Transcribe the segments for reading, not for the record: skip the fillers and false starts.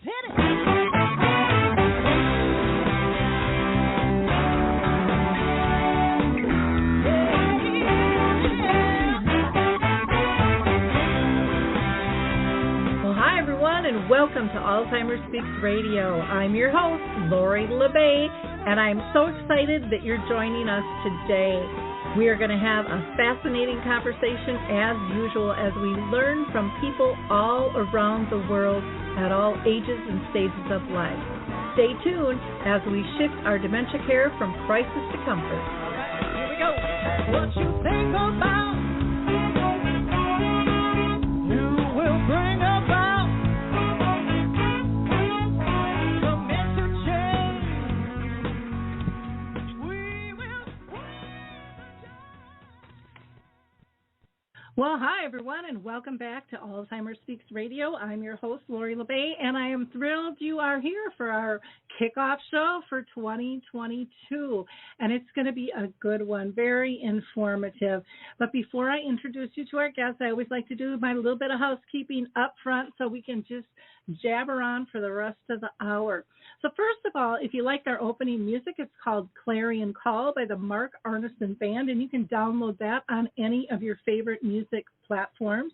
hit it. Well, hi, everyone, and welcome to Alzheimer Speaks Radio. I'm your host, Lori LeBay, and I'm so excited that you're joining us today. We are going to have a fascinating conversation as usual as we learn from people all around the world at all ages and stages of life. Stay tuned as we shift our dementia care from crisis to comfort. All right, here we go. What you think about, you will bring about some mental change. We will Well, hi, everyone, and welcome back to Alzheimer Speaks Radio. I'm your host, Lori LeBay, and I am thrilled you are here for our kickoff show for 2022. And it's going to be a good one, very informative. But before I introduce you to our guests, I always like to do my little bit of housekeeping up front so we can just jabber on for the rest of the hour. So first of all, if you like our opening music, it's called Clarion Call by the Mark Arneson Band, and you can download that on any of your favorite music platforms.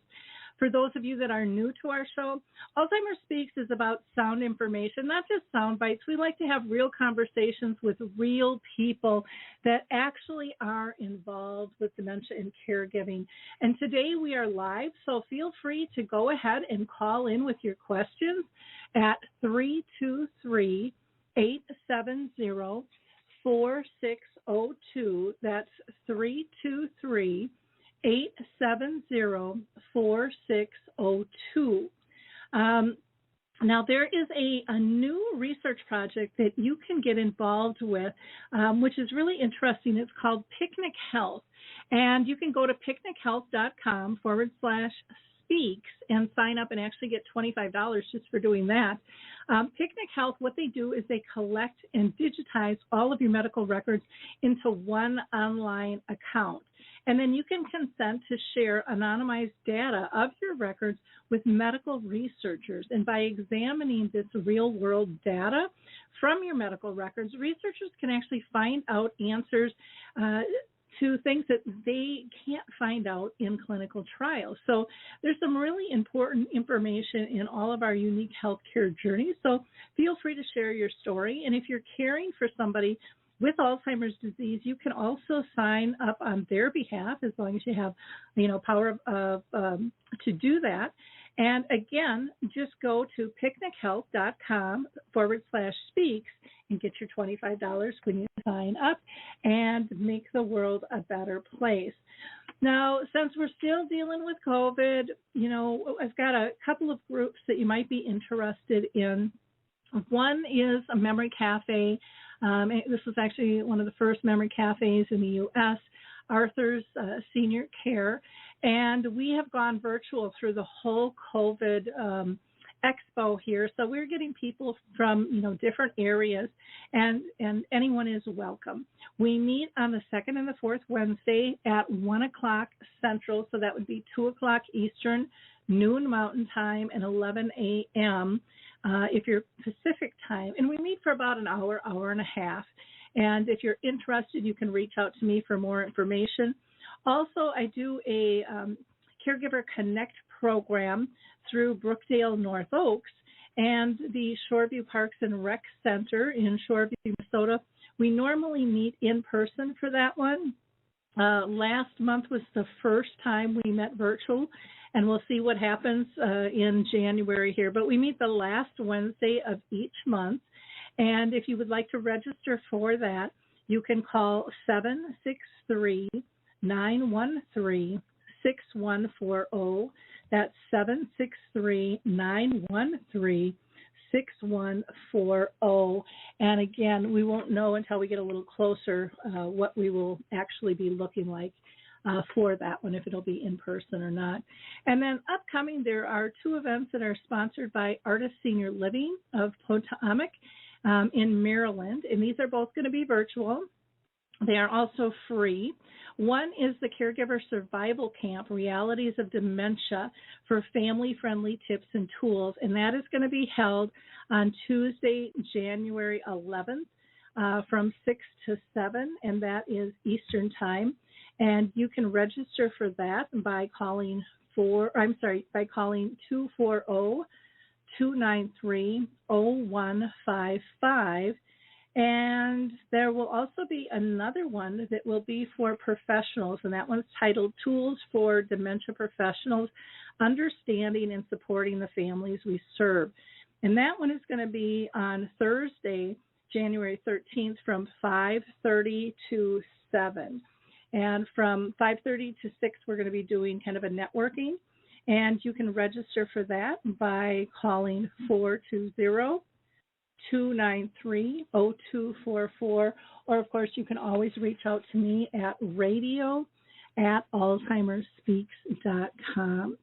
For those of you that are new to our show, Alzheimer Speaks is about sound information, not just sound bites. We like to have real conversations with real people that actually are involved with dementia and caregiving. And today we are live, so feel free to go ahead and call in with your questions at 323-870-4602. That's 323-870-4602. Now, there is a new research project that you can get involved with, which is really interesting. It's called Picnic Health, and you can go to picnichealth.com/speaks and sign up and actually get $25 just for doing that. Picnic Health, what they do is they collect and digitize all of your medical records into one online account. And then you can consent to share anonymized data of your records with medical researchers. And by examining this real-world data from your medical records, researchers can actually find out answers to things that they can't find out in clinical trials. So there's some really important information in all of our unique healthcare journeys. So feel free to share your story. And if you're caring for somebody with Alzheimer's disease, you can also sign up on their behalf as long as you have, power to do that. And again, just go to picnichealth.com/speaks and get your $25 when you sign up and make the world a better place. Now, since we're still dealing with COVID, I've got a couple of groups that you might be interested in. One is a memory cafe. This was actually one of the first memory cafes in the U.S., Arthur's Senior Care. And we have gone virtual through the whole COVID expo here. So we're getting people from, different areas, and anyone is welcome. We meet on the second and the fourth Wednesday at 1 o'clock Central, so that would be 2 o'clock Eastern, noon Mountain Time, and 11 a.m. If you're Pacific Time. And we meet for about an hour, hour and a half. And if you're interested, you can reach out to me for more information. Also, I do a Caregiver Connect program through Brookdale North Oaks and the Shoreview Parks and Rec Center in Shoreview, Minnesota. We normally meet in person for that one. Last month was the first time we met virtual, and we'll see what happens in January here. But we meet the last Wednesday of each month, and if you would like to register for that, you can call 763-913-6140. That's 763-913-6140. And again, we won't know until we get a little closer what we will actually be looking like for that one, if it'll be in person or not. And then upcoming, there are two events that are sponsored by Artist Senior Living of Potomac in Maryland, and these are both going to be virtual. They are also free. One is the Caregiver Survival Camp, Realities of Dementia, for family-friendly tips and tools, and that is going to be held on Tuesday, January 11th from 6 to 7, and that is Eastern Time. And you can register for that by calling 240-293-0155. And there will also be another one that will be for professionals, and that one's titled Tools for Dementia Professionals, Understanding and Supporting the Families We Serve. And that one is going to be on Thursday, January 13th from 5:30 to 7. And from 5:30 to 6, we're going to be doing kind of a networking. And you can register for that by calling 420-293-0244. Or, of course, you can always reach out to me at radio@alzheimerspeaks.com.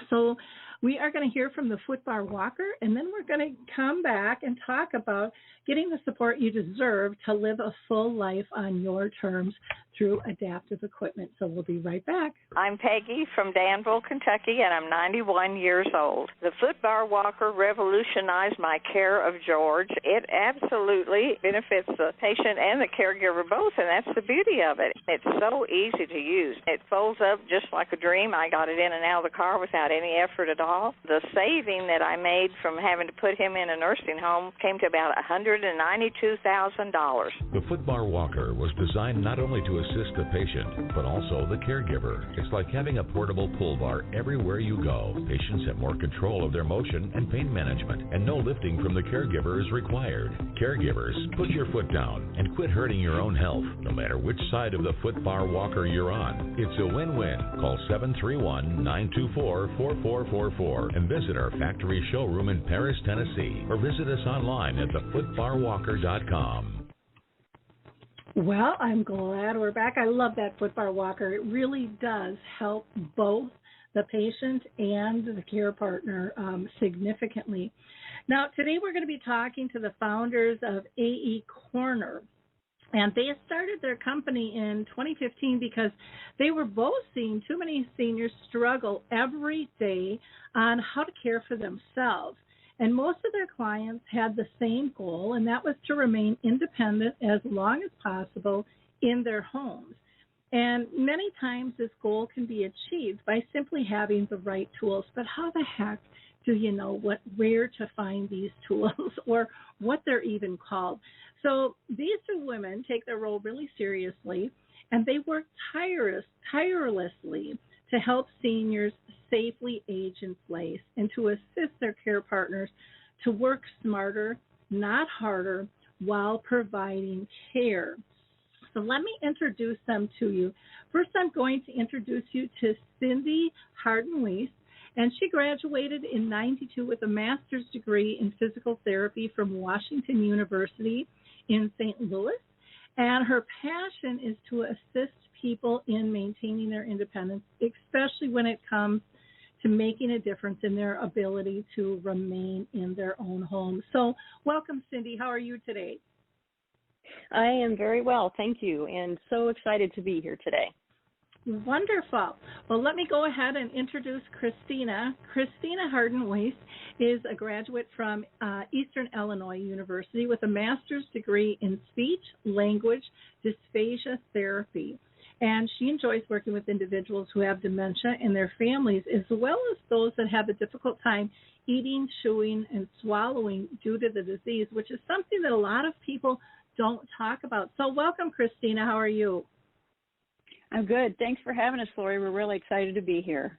So we are going to hear from the footbar walker, and then we're going to come back and talk about getting the support you deserve to live a full life on your terms through adaptive equipment. So we'll be right back. I'm Peggy from Danville, Kentucky, and I'm 91 years old. The footbar walker revolutionized my care of George. It absolutely benefits the patient and the caregiver both, and that's the beauty of it. It's so easy to use. It folds up just like a dream. I got it in and out of the car without any effort at all. The saving that I made from having to put him in a nursing home came to about $192,000. The footbar walker was designed not only to assist the patient, but also the caregiver. It's like having a portable pull bar everywhere you go. Patients have more control of their motion and pain management, and no lifting from the caregiver is required. Caregivers, put your foot down and quit hurting your own health, no matter which side of the footbar walker you're on. It's a win-win. Call 731-924-4444 and visit our factory showroom in Paris, Tennessee, or visit us online at thefootbarwalker.com. Well, I'm glad we're back. I love that footbar walker. It really does help both the patient and the care partner significantly. Now, today we're going to be talking to the founders of AECorner. And they started their company in 2015 because they were both seeing too many seniors struggle every day on how to care for themselves. And most of their clients had the same goal, and that was to remain independent as long as possible in their homes. And many times this goal can be achieved by simply having the right tools. But how the heck do you know where to find these tools or what they're even called? So these two women take their role really seriously, and they work tirelessly to help seniors safely age in place and to assist their care partners to work smarter, not harder, while providing care. So let me introduce them to you. First, I'm going to introduce you to Cindy Harden-Weiss, and she graduated in '92 with a master's degree in physical therapy from Washington University in St. Louis. And her passion is to assist people in maintaining their independence, especially when it comes to making a difference in their ability to remain in their own home. So welcome, Cindy. How are you today? I am very well, thank you, and so excited to be here today. Wonderful. Well, let me go ahead and introduce Christina. Christina Harden-Weiss is a graduate from Eastern Illinois University with a master's degree in speech, language, dysphagia therapy. And she enjoys working with individuals who have dementia and their families, as well as those that have a difficult time eating, chewing, and swallowing due to the disease, which is something that a lot of people don't talk about. So welcome, Christina. How are you? I'm good. Thanks for having us, Lori. We're really excited to be here.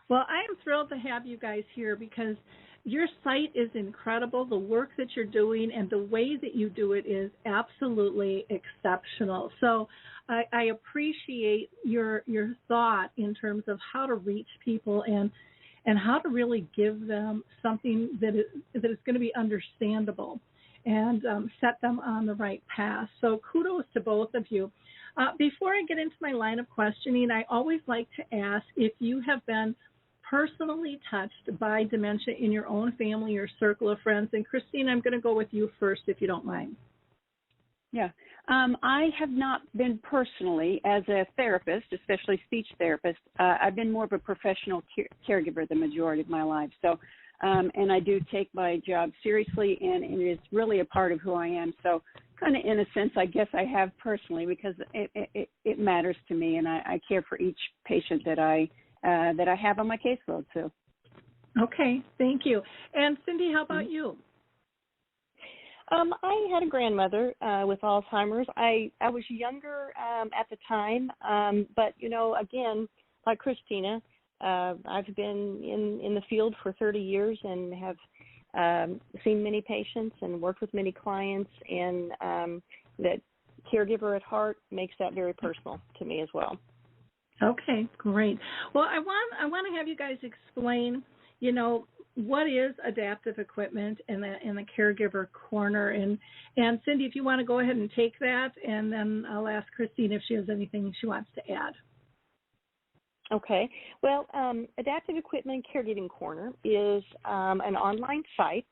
Well, I am thrilled to have you guys here because your site is incredible. The work that you're doing and the way that you do it is absolutely exceptional. So I appreciate your thought in terms of how to reach people and how to really give them something that is going to be understandable and set them on the right path. So kudos to both of you. Before I get into my line of questioning, I always like to ask if you have been personally touched by dementia in your own family or circle of friends. And Christine, I'm going to go with you first, if you don't mind. Yeah. I have not been personally as a therapist, especially speech therapist. I've been more of a professional caregiver the majority of my life. So, and I do take my job seriously, and it is really a part of who I am. So, kind of in a sense, I guess I have personally, because it matters to me, and I care for each patient that I have on my caseload. So. Okay, thank you. And Cindy, how about you? I had a grandmother with Alzheimer's. I was younger at the time, but, you know, again, like Christina, I've been in the field for 30 years and have seen many patients and worked with many clients, and that caregiver at heart makes that very personal to me as well. Okay, great. Well, I want to have you guys explain, you know, what is adaptive equipment in the caregiver corner, and Cindy, if you want to go ahead and take that, and then I'll ask Christine if she has anything she wants to add. Okay. Well, Adaptive Equipment Caregiving Corner is an online site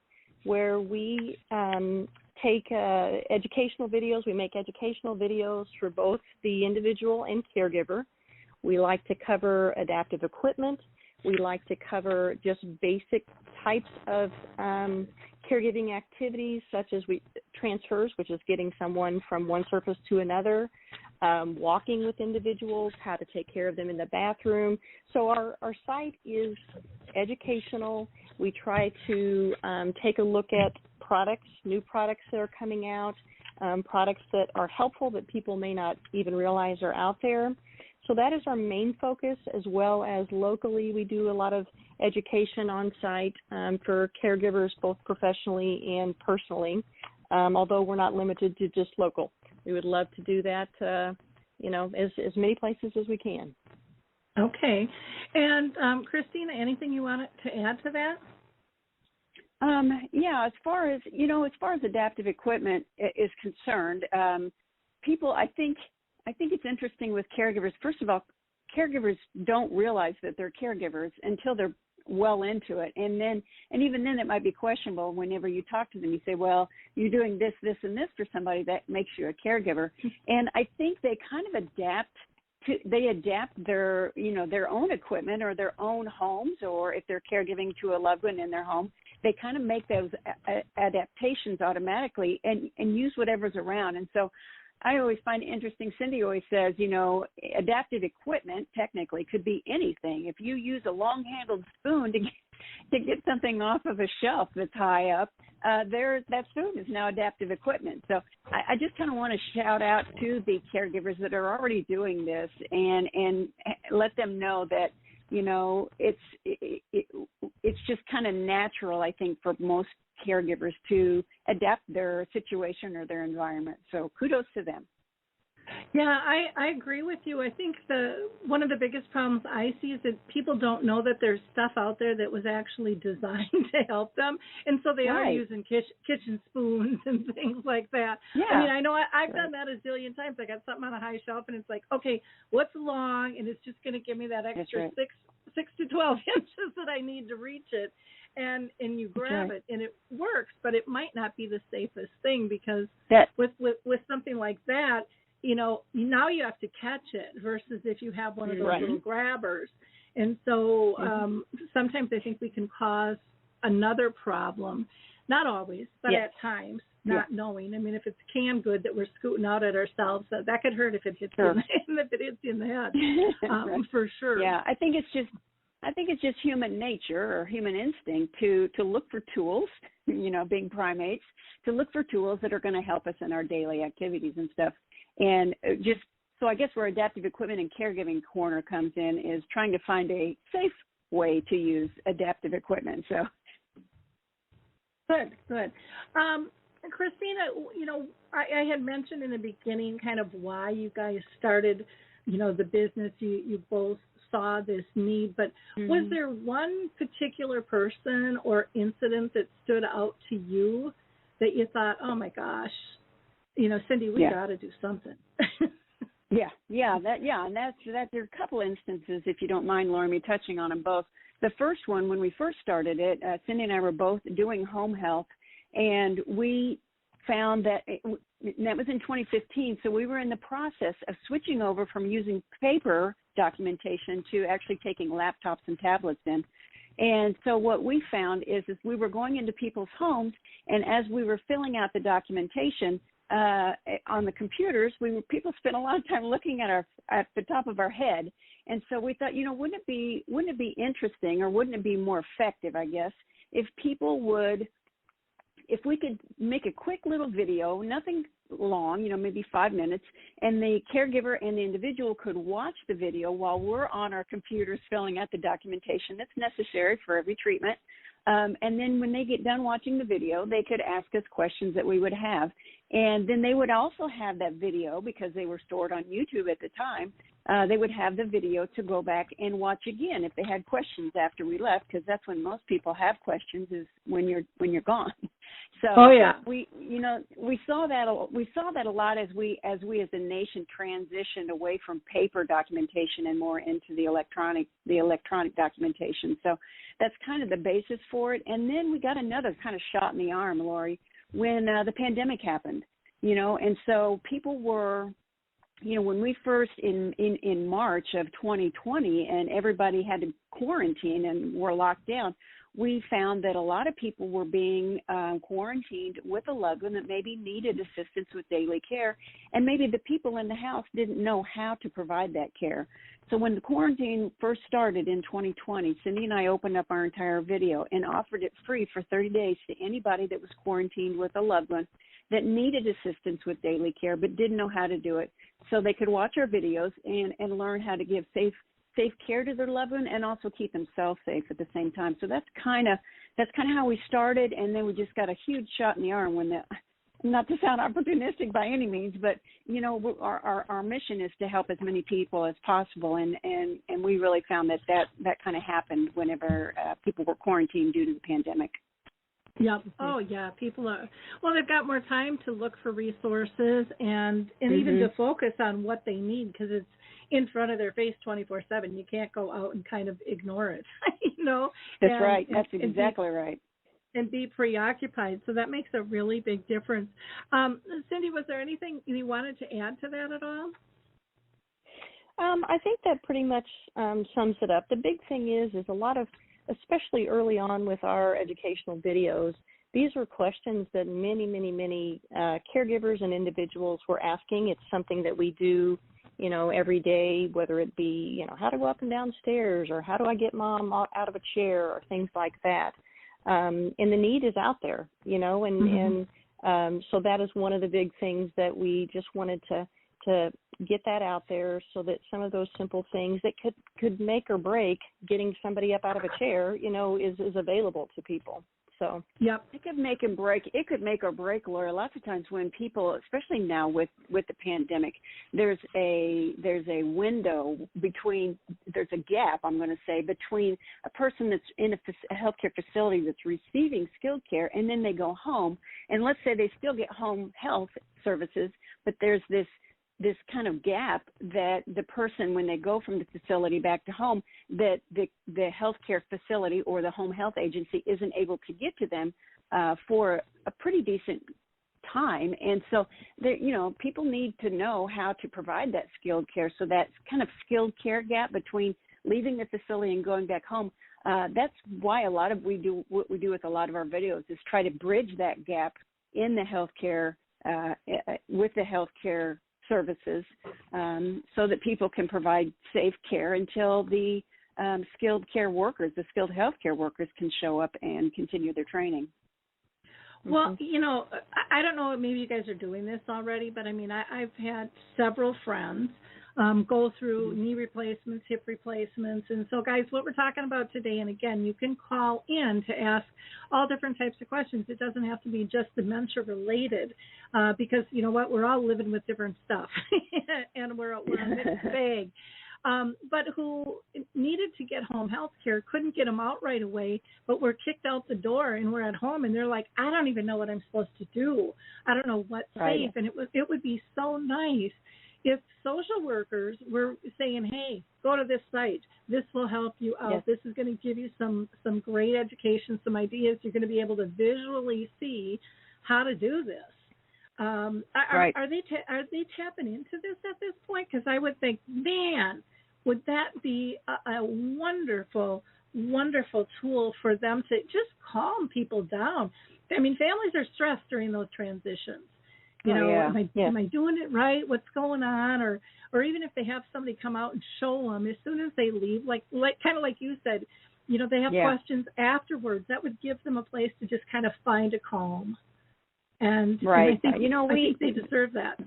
where we take educational videos. We make educational videos for both the individual and caregiver. We like to cover adaptive equipment. We like to cover just basic types of caregiving activities, such as transfers, which is getting someone from one surface to another, walking with individuals, how to take care of them in the bathroom. So our site is educational. We try to take a look at products, new products that are coming out, products that are helpful that people may not even realize are out there. So that is our main focus, as well as locally we do a lot of education on site for caregivers, both professionally and personally, although we're not limited to just local. We would love to do that, as many places as we can. Okay. And Christina, anything you want to add to that? As far as adaptive equipment is concerned, people, I think it's interesting with caregivers. First of all, caregivers don't realize that they're caregivers until they're well into it. And even then it might be questionable whenever you talk to them. You say, well, you're doing this, this, and this for somebody, that makes you a caregiver. And I think they kind of adapt their own equipment or their own homes, or if they're caregiving to a loved one in their home, they kind of make those adaptations automatically and use whatever's around. And so I always find it interesting. Cindy always says, adaptive equipment technically could be anything. If you use a long-handled spoon to get something off of a shelf that's high up, that spoon is now adaptive equipment. So I just kind of want to shout out to the caregivers that are already doing this and let them know that, it's just kind of natural, I think, for most caregivers to adapt their situation or their environment. So kudos to them. Yeah, I agree with you. I think one of the biggest problems I see is that people don't know that there's stuff out there that was actually designed to help them, and so they are using kitchen spoons and things like that. Yeah. I mean, I know I've done that a zillion times. I got something on a high shelf, and it's like, okay, what's long, and it's just going to give me that extra 6 to 12 inches that I need to reach it. And you grab it, and it works, but it might not be the safest thing, because with something like that, now you have to catch it versus if you have one of those little grabbers. And so sometimes I think we can cause another problem, not always, but at times, not knowing. I mean, if it's canned good that we're scooting out at ourselves, that could hurt if it hits you in the head, for sure. Yeah, I think it's just human nature or human instinct to look for tools, being primates, to look for tools that are going to help us in our daily activities and stuff. And so I guess where Adaptive Equipment and Caregiving Corner comes in is trying to find a safe way to use adaptive equipment. So good. Christina, I had mentioned in the beginning kind of why you guys started, the business. You both saw this need, but was there one particular person or incident that stood out to you that you thought, oh my gosh, Cindy, we got to do something? And that's there are a couple instances, if you don't mind, Lauren, me touching on them both. The first one, when we first started it, Cindy and I were both doing home health, and we found that that was in 2015. So we were in the process of switching over from using paper documentation to actually taking laptops and tablets in. And so what we found is we were going into people's homes, and as we were filling out the documentation on the computers, people spent a lot of time looking at the top of our head. And so we thought, wouldn't it be interesting, or wouldn't it be more effective, I guess, if we could make a quick little video, nothing long, maybe 5 minutes, and the caregiver and the individual could watch the video while we're on our computers filling out the documentation that's necessary for every treatment. And then when they get done watching the video, they could ask us questions that we would have. And then they would also have that video, because they were stored on YouTube at the time. They would have the video to go back and watch again if they had questions after we left, because that's when most people have questions, is when you're gone. So we saw that a lot as we as a nation transitioned away from paper documentation and more into the electronic documentation. So that's kind of the basis for it. And then we got another kind of shot in the arm, Lori, when the pandemic happened, and so people were, when we first in March of 2020 and everybody had to quarantine and were locked down, we found that a lot of people were being quarantined with a loved one that maybe needed assistance with daily care, and maybe the people in the house didn't know how to provide that care. So when the quarantine first started in 2020, Cindy and I opened up our entire video and offered it free for 30 days to anybody that was quarantined with a loved one that needed assistance with daily care but didn't know how to do it. So they could watch our videos and learn how to give safe care to their loved one and also keep themselves safe at the same time. So that's kind of how we started, and then we just got a huge shot in the arm when not to sound opportunistic by any means, but our mission is to help as many people as possible, and we really found that kind of happened whenever people were quarantined due to the pandemic. Yep. Oh, yeah. People they've got more time to look for resources and even to focus on what they need, because it's in front of their face 24/7. You can't go out and kind of ignore it, That's right. That's exactly right. And be preoccupied. So that makes a really big difference. Cindy, was there anything you wanted to add to that at all? I think that pretty much sums it up. The big thing is a lot of, especially early on with our educational videos, these were questions that many caregivers and individuals were asking. It's something that we do, every day, whether it be, how to go up and down stairs, or how do I get mom out of a chair, or things like that. And the need is out there, and so that is one of the big things that we just wanted to get that out there, so that some of those simple things that could make or break getting somebody up out of a chair, is available to people. So it could make and break. It could make or break, Laura. Lots of times when people, especially now with the pandemic, there's a window there's a gap, I'm going to say, between a person that's in a healthcare facility that's receiving skilled care, and then they go home, and let's say they still get home health services, but there's this kind of gap that the person, when they go from the facility back to home, that the healthcare facility or the home health agency isn't able to get to them for a pretty decent time. And so, people need to know how to provide that skilled care. So that kind of skilled care gap between leaving the facility and going back home, that's why what we do with a lot of our videos is try to bridge that gap in the healthcare, with the healthcare services, so that people can provide safe care until the skilled healthcare workers can show up and continue their training. Well, I don't know, maybe you guys are doing this already, but I mean, I've had several friends go through knee replacements, hip replacements. And so, guys, what we're talking about today, and again, you can call in to ask all different types of questions. It doesn't have to be just dementia related, because you know what, we're all living with different stuff, and we're a mixed bag. But who needed to get home health care, couldn't get them out right away, but were kicked out the door and we're at home, and they're like, I don't even know what I'm supposed to do. I don't know what's safe. And it would be so nice if social workers were saying, hey, go to this site. This will help you out. Yes. This is going to give you some great education, some ideas. You're going to be able to visually see how to do this. Are they tapping into this at this point? Because I would think, man, would that be a wonderful, wonderful tool for them to just calm people down? I mean, families are stressed during those transitions. Am I doing it right? What's going on? Or even if they have somebody come out and show them as soon as they leave, like kind of like you said, they have questions afterwards. That would give them a place to just kind of find a calm. And I think, I think they deserve that.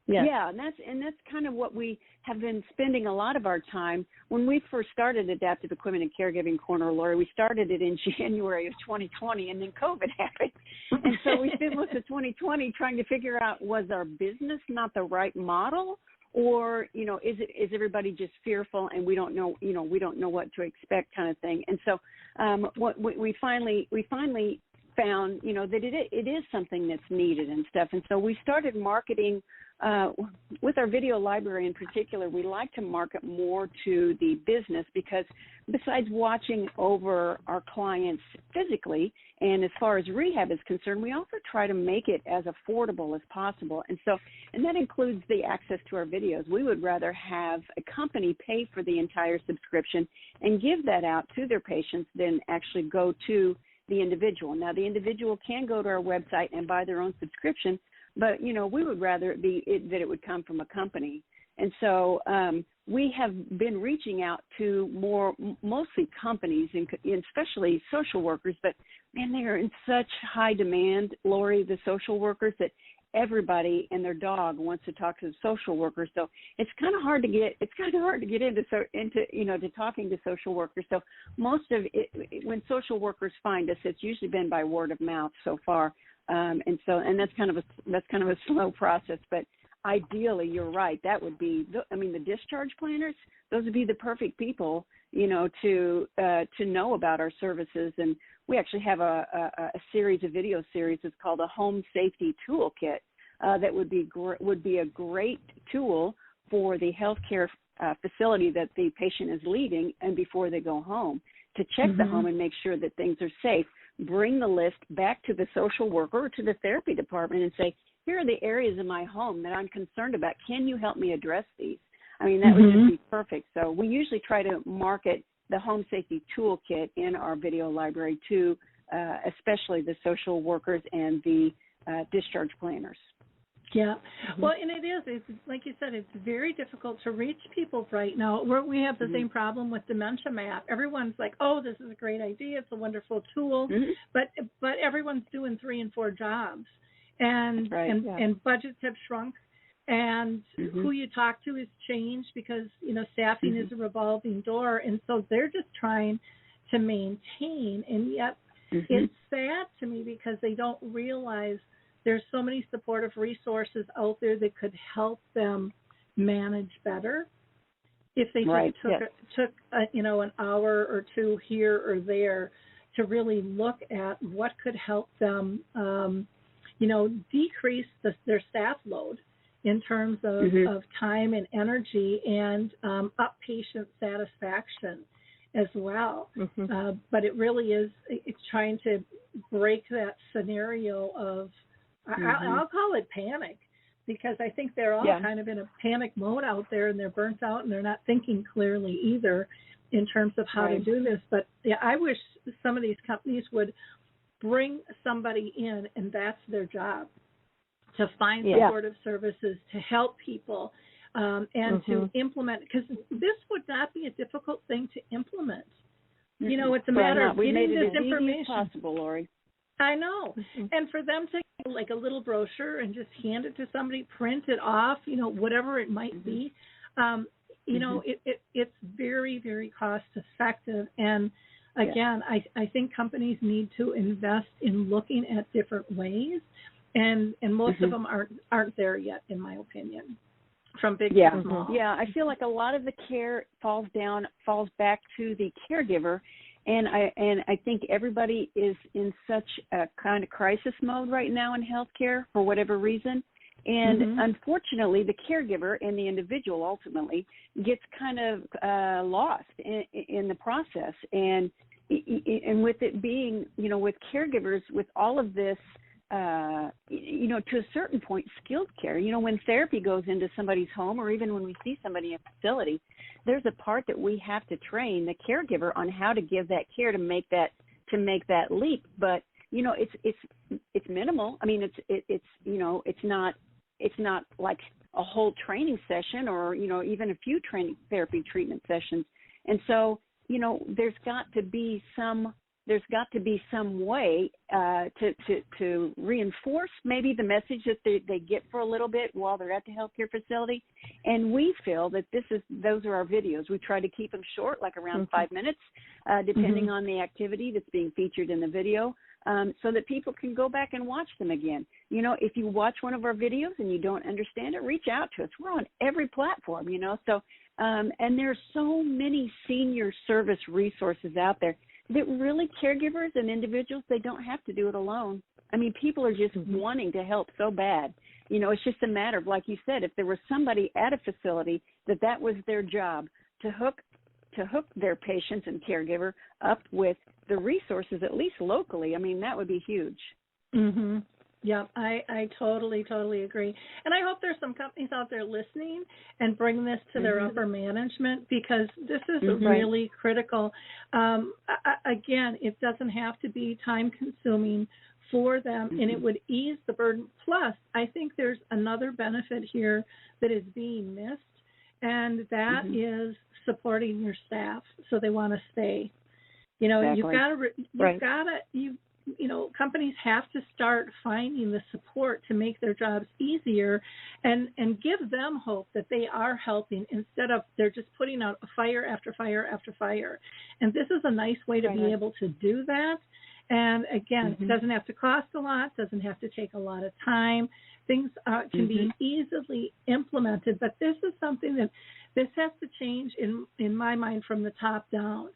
Yeah, and that's kind of what we have been spending a lot of our time. When we first started Adaptive Equipment and Caregiving Corner, Lori, we started it in January of 2020, and then COVID happened. And so we spent most of 2020 trying to figure out, was our business not the right model, or is everybody just fearful and we don't know what to expect, kind of thing. And so what we finally found that it is something that's needed and stuff. And so we started marketing. With our video library in particular, we like to market more to the business, because besides watching over our clients physically, and as far as rehab is concerned, we also try to make it as affordable as possible. And that includes the access to our videos. We would rather have a company pay for the entire subscription and give that out to their patients than actually go to the individual. Now, the individual can go to our website and buy their own subscription, but, we would rather that it would come from a company. And so we have been reaching out to mostly companies, and especially social workers, but, man, they are in such high demand, Lori, the social workers, that everybody and their dog wants to talk to the social worker. So it's kind of hard to get into to talking to social workers. So most of it, when social workers find us, it's usually been by word of mouth so far. And that's kind of a slow process, but ideally, you're right. That would be, the discharge planners. Those would be the perfect people, to know about our services. And we actually have a video series. It's called a Home Safety Toolkit. That would be a great tool for the healthcare facility that the patient is leaving, and before they go home, to check the home and make sure that things are safe. Bring the list back to the social worker or to the therapy department and say, here are the areas in my home that I'm concerned about. Can you help me address these? That would just be perfect. So we usually try to market the Home Safety Toolkit in our video library to especially the social workers and the discharge planners. Yeah. Well, and it's like you said, it's very difficult to reach people right now. We have the same problem with Dementia Map. Everyone's like, oh, this is a great idea. It's a wonderful tool. But everyone's doing 3 and 4 jobs. And budgets have shrunk. And who you talk to has changed, because, staffing is a revolving door. And so they're just trying to maintain. And yet it's sad to me, because they don't realize there's so many supportive resources out there that could help them manage better if they just took an hour or 2 here or there to really look at what could help them, decrease their staff load in terms of time and energy, and up patient satisfaction as well. But it really is, it's trying to break that scenario of, I'll call it panic, because I think they're all kind of in a panic mode out there, and they're burnt out, and they're not thinking clearly either in terms of how to do this. But I wish some of these companies would bring somebody in, and that's their job, to find supportive services to help people and to implement, because this would not be a difficult thing to implement. It's a matter of getting this information. Possible, Lori. I know. And for them to like a little brochure and just hand it to somebody, print it off, whatever it might be, it's very, very cost effective. And again, I think companies need to invest in looking at different ways, and most of them aren't there yet, in my opinion, from big to small. Yeah, I feel like a lot of the care falls back to the caregiver. And I think everybody is in such a kind of crisis mode right now in healthcare for whatever reason. And unfortunately, the caregiver and the individual ultimately gets kind of lost in the process. And with it being, with caregivers, with all of this to a certain point, skilled care. When therapy goes into somebody's home, or even when we see somebody in a facility, there's a part that we have to train the caregiver on how to give that care to make that leap. But it's minimal. I mean, it's not like a whole training session, or even a few therapy treatment sessions. And so there's got to be some way to reinforce maybe the message that they get for a little bit while they're at the healthcare facility. And we feel that those are our videos. We try to keep them short, like around 5 minutes, depending on the activity that's being featured in the video, so that people can go back and watch them again. If you watch one of our videos and you don't understand it, reach out to us. We're on every platform, so and there's so many senior service resources out there that really caregivers and individuals, they don't have to do it alone. I mean, people are just wanting to help so bad. It's just a matter of, like you said, if there was somebody at a facility that was their job, to hook their patients and caregiver up with the resources, at least locally. I mean, that would be huge. Mm-hmm. Yeah, I totally agree. And I hope there's some companies out there listening and bring this to their upper management, because this is really critical. Again, it doesn't have to be time-consuming for them, and it would ease the burden. Plus, I think there's another benefit here that is being missed, and that is supporting your staff so they want to stay. Companies have to start finding the support to make their jobs easier, and give them hope that they are helping, instead of they're just putting out fire after fire after fire. And this is a nice way to be able to do that. And again, it doesn't have to cost a lot, doesn't have to take a lot of time. Things can be easily implemented, but this is something that this has to change in my mind from the top down.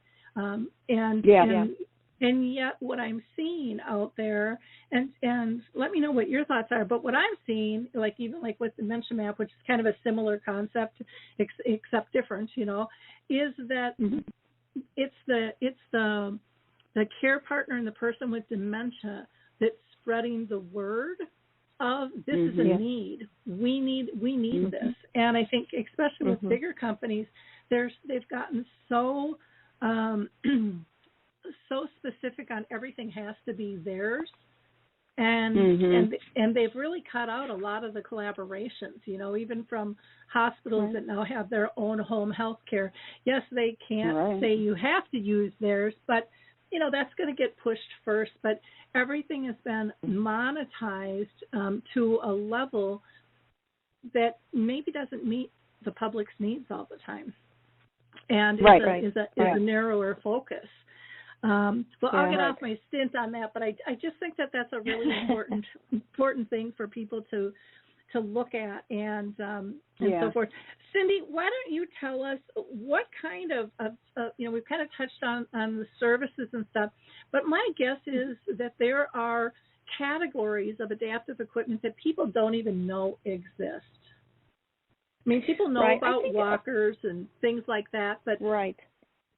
And yet what I'm seeing out there, and let me know what your thoughts are, but what I'm seeing, even with Dementia Map, which is kind of a similar concept, except different, is that it's the care partner and the person with dementia that's spreading the word of this is a need. We need this. And I think especially with bigger companies, they've gotten so so specific on everything has to be theirs, and they've really cut out a lot of the collaborations, even from hospitals that now have their own home health care. Yes, they can't say you have to use theirs, but that's going to get pushed first. But everything has been monetized to a level that maybe doesn't meet the public's needs all the time, and is a narrower focus. I'll get off my stint on that, but I just think that that's a really important thing for people to look at and so forth. Cindy, why don't you tell us what kind of we've kind of touched on the services and stuff, but my guess is that there are categories of adaptive equipment that people don't even know exist. I mean, people know about walkers and things like that, but Right.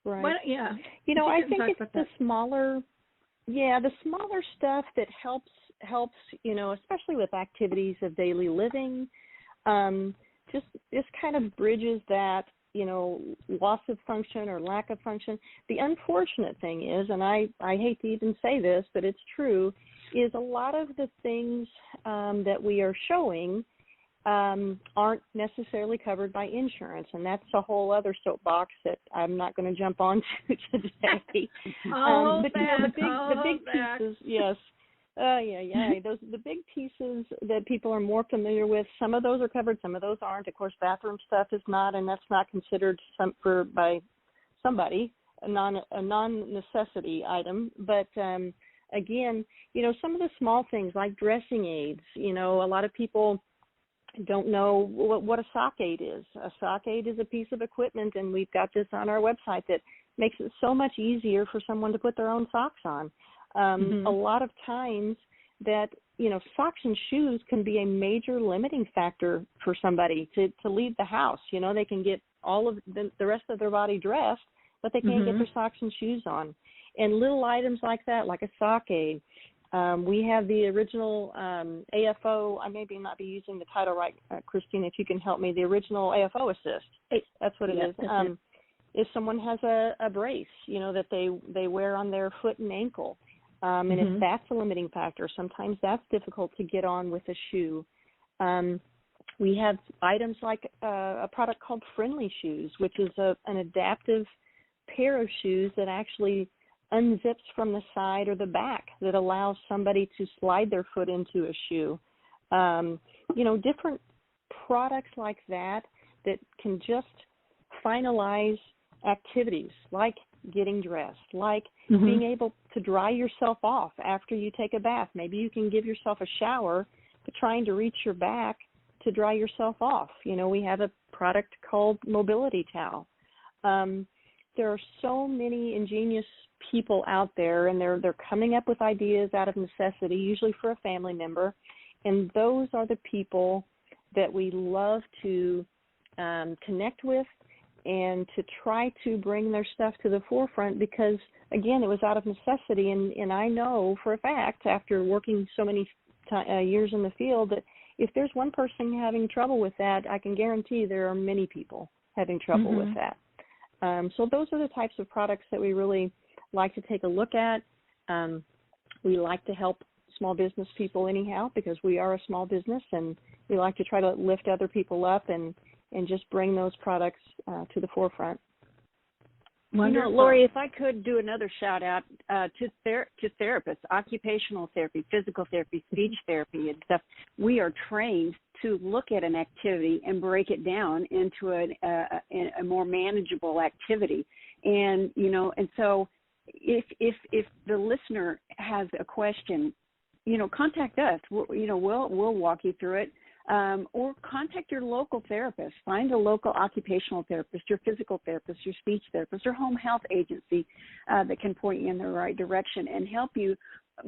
I think it's the smaller stuff that helps, especially with activities of daily living, just kind of bridges that, loss of function or lack of function. The unfortunate thing is, and I hate to even say this, but it's true, is a lot of the things that we are showing aren't necessarily covered by insurance, and that's a whole other soapbox that I'm not going to jump onto today. But the big pieces, yes, the big pieces that people are more familiar with. Some of those are covered, some of those aren't. Of course, bathroom stuff is not, and that's not considered by somebody a non-necessity item. But again, some of the small things like dressing aids. A lot of people don't know what a sock aid is. A sock aid is a piece of equipment, and we've got this on our website that makes it so much easier for someone to put their own socks on. A lot of times that, socks and shoes can be a major limiting factor for somebody to leave the house. They can get all of the rest of their body dressed, but they can't get their socks and shoes on. And little items like that, like a sock aid, We have the original AFO. I maybe not be using the title right, Christine. If you can help me, the original AFO assist. That's what it is. If someone has a brace, that they wear on their foot and ankle, and if that's a limiting factor, sometimes that's difficult to get on with a shoe. We have items like a product called Friendly Shoes, which is an adaptive pair of shoes that actually unzips from the side or the back that allows somebody to slide their foot into a shoe. Different products like that can just finalize activities like getting dressed, like being able to dry yourself off after you take a bath. Maybe you can give yourself a shower, but trying to reach your back to dry yourself off. We have a product called Mobility Towel. There are so many ingenious people out there, and they're coming up with ideas out of necessity, usually for a family member, and those are the people that we love to connect with and to try to bring their stuff to the forefront because, again, it was out of necessity, and I know for a fact, after working so many years in the field, that if there's one person having trouble with that, I can guarantee there are many people having trouble with that. So those are the types of products that we really like to take a look at. We like to help small business people anyhow because we are a small business, and we like to try to lift other people up and just bring those products to the forefront. Lori, if I could do another shout out to therapists, occupational therapy, physical therapy, speech therapy and stuff, we are trained to look at an activity and break it down into a more manageable activity. And, and so if the listener has a question, contact us. We'll walk you through it. Or contact your local therapist. Find a local occupational therapist, your physical therapist, your speech therapist, or home health agency that can point you in the right direction and help you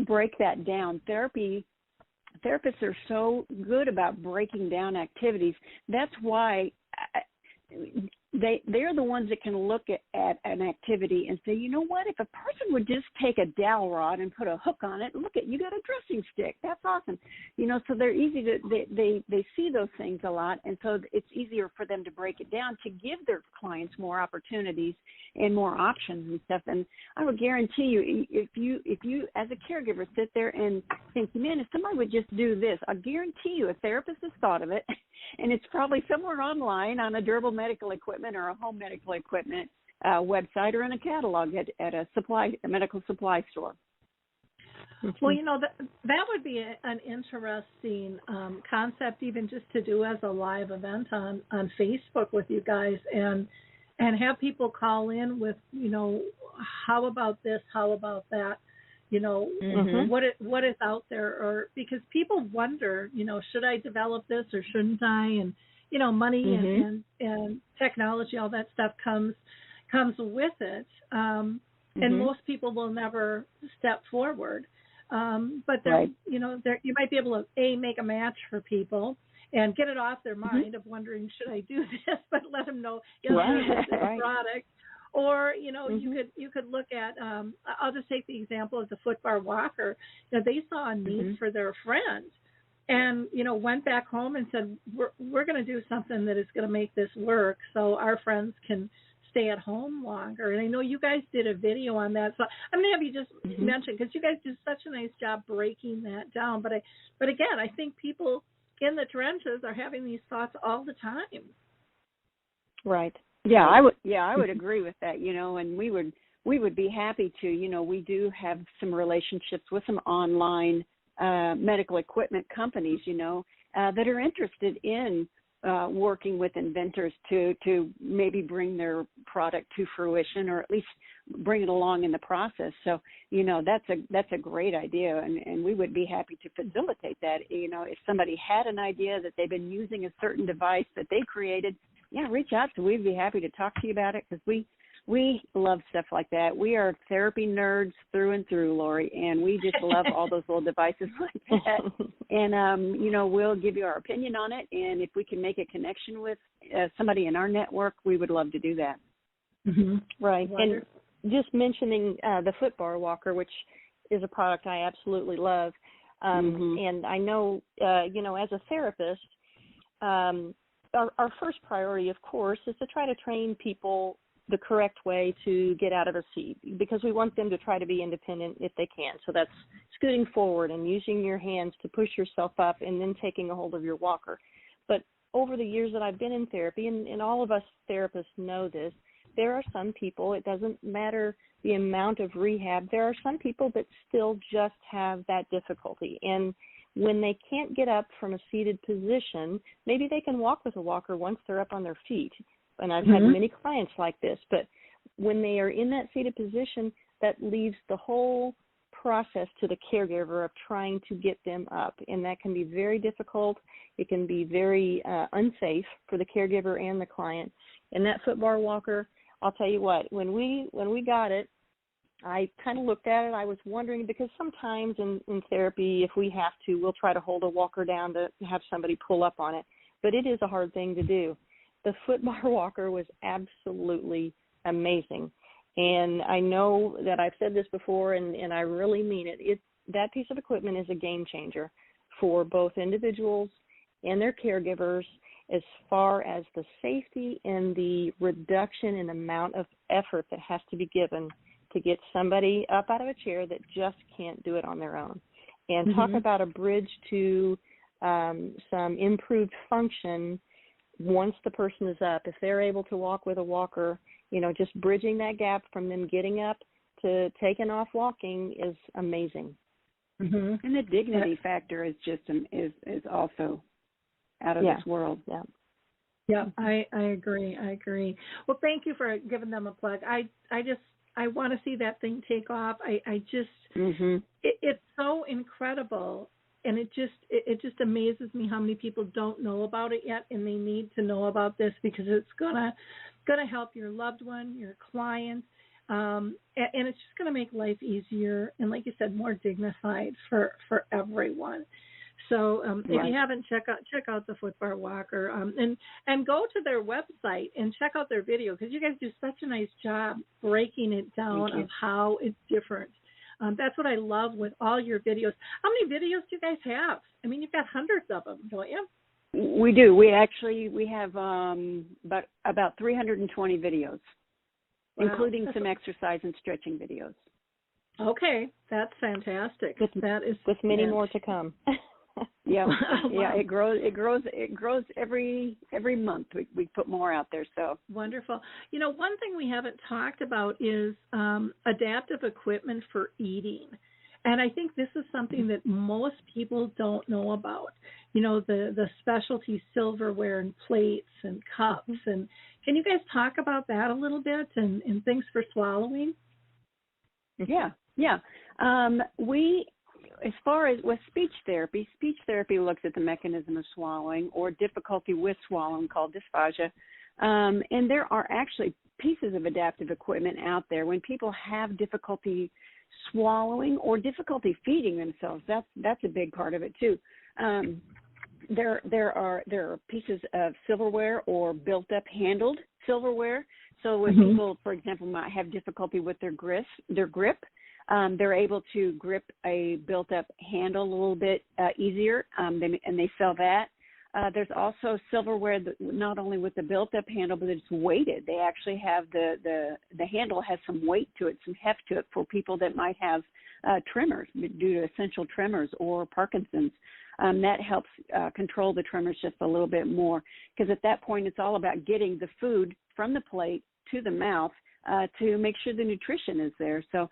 break that down. Therapists are so good about breaking down activities. That's why they're the ones that can look at an activity and say, you know what, if a person would just take a dowel rod and put a hook on it, look at, you got a dressing stick. That's awesome. So they're easy to, they see those things a lot, and so it's easier for them to break it down to give their clients more opportunities and more options and stuff. And I would guarantee you, if you as a caregiver sit there and think, man, if somebody would just do this, I guarantee you a therapist has thought of it, and it's probably somewhere online on a durable medical equipment or a home medical equipment website or in a catalog at a medical supply store. Well, that would be an interesting concept, even just to do as a live event on Facebook with you guys, and have people call in with, how about this, how about that, what is out there, or because people wonder, should I develop this or shouldn't I, and money and technology, all that stuff comes with it, and most people will never step forward. But there, you might be able to make a match for people and get it off their mind of wondering, should I do this? But let them know, this product. Or you could look at. I'll just take the example of the foot bar walker. They saw a need for their friend, and went back home and said, we're going to do something that is going to make this work, so our friends can stay at home longer. And I know you guys did a video on that, so I'm going to have you just mention, because you guys do such a nice job breaking that down. But again, I think people in the trenches are having these thoughts all the time. Right. Yeah, I would agree with that. And we would be happy to. We do have some relationships with some online medical equipment companies, that are interested in working with inventors to maybe bring their product to fruition, or at least bring it along in the process. So, that's a great idea, and we would be happy to facilitate that. If somebody had an idea that they've been using a certain device that they created, reach out to. We'd be happy to talk to you about it, because we love stuff like that. We are therapy nerds through and through, Lori, and we just love all those little devices like that. And, we'll give you our opinion on it, and if we can make a connection with somebody in our network, we would love to do that. Right. Wonderful. And just mentioning the foot bar walker, which is a product I absolutely love. And I know, as a therapist, our first priority, of course, is to try to train people the correct way to get out of a seat, because we want them to try to be independent if they can. So that's scooting forward and using your hands to push yourself up and then taking a hold of your walker. But over the years that I've been in therapy, and all of us therapists know this, there are some people, it doesn't matter the amount of rehab, there are some people that still just have that difficulty. And when they can't get up from a seated position, maybe they can walk with a walker once they're up on their feet. And I've had many clients like this, but when they are in that seated position, that leaves the whole process to the caregiver of trying to get them up. And that can be very difficult. It can be very unsafe for the caregiver and the client. And that foot bar walker, I'll tell you what, when we got it, I kind of looked at it. I was wondering, because sometimes in therapy, if we have to, we'll try to hold a walker down to have somebody pull up on it. But it is a hard thing to do. The foot bar walker was absolutely amazing. And I know that I've said this before, and I really mean it. That piece of equipment is a game changer for both individuals and their caregivers as far as the safety and the reduction in amount of effort that has to be given to get somebody up out of a chair that just can't do it on their own. And talk about a bridge to some improved function once the person is up. If they're able to walk with a walker, just bridging that gap from them getting up to taking off walking is amazing. And the dignity factor is just is also out of this world. Yeah, I agree. Well, thank you for giving them a plug. I want to see that thing take off. It's so incredible. And it just amazes me how many people don't know about it yet, and they need to know about this, because it's gonna help your loved one, your client, and it's just gonna make life easier and, like you said, more dignified for everyone. So if you haven't, check out the foot bar walker, and go to their website and check out their video, because you guys do such a nice job breaking it down of how it's different. That's what I love with all your videos. How many videos do you guys have? I mean, you've got hundreds of them, don't you? We do. We have about 320 videos, including some exercise and stretching videos. Okay, that's fantastic. With many more to come. Yeah, it grows every month. We put more out there. So wonderful. One thing we haven't talked about is adaptive equipment for eating, and I think this is something that most people don't know about. The specialty silverware and plates and cups, and can you guys talk about that a little bit and things for swallowing? Yeah. As far as with speech therapy looks at the mechanism of swallowing or difficulty with swallowing called dysphagia. And there are actually pieces of adaptive equipment out there when people have difficulty swallowing or difficulty feeding themselves. That's a big part of it too. There are pieces of silverware or built up handled silverware. So when people, for example, might have difficulty with their grip, they're able to grip a built-up handle a little bit easier, and they sell that. There's also silverware that not only with the built-up handle, but it's weighted. They actually have the handle has some weight to it, some heft to it for people that might have tremors due to essential tremors or Parkinson's. That helps control the tremors just a little bit more, because at that point it's all about getting the food from the plate to the mouth to make sure the nutrition is there. So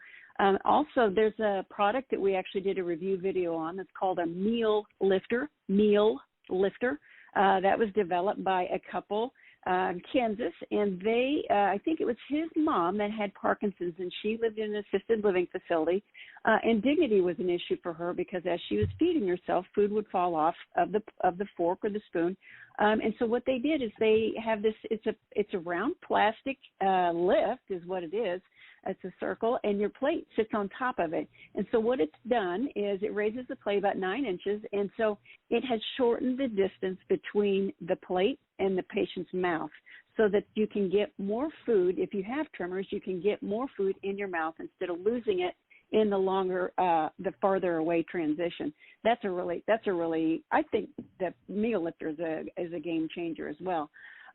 also, there's a product that we actually did a review video on that's called a meal lifter. That was developed by a couple in Kansas, and they, I think it was his mom that had Parkinson's, and she lived in an assisted living facility, and dignity was an issue for her because as she was feeding herself, food would fall off of the fork or the spoon. And so what they did is they have this, it's a round plastic lift is what it is. It's a circle, and your plate sits on top of it. And so what it's done is it raises the plate about 9 inches, and so it has shortened the distance between the plate and the patient's mouth so that you can get more food. If you have tremors, you can get more food in your mouth instead of losing it in the longer, the farther away transition. That's a really, I think the meal lifter is a game changer as well.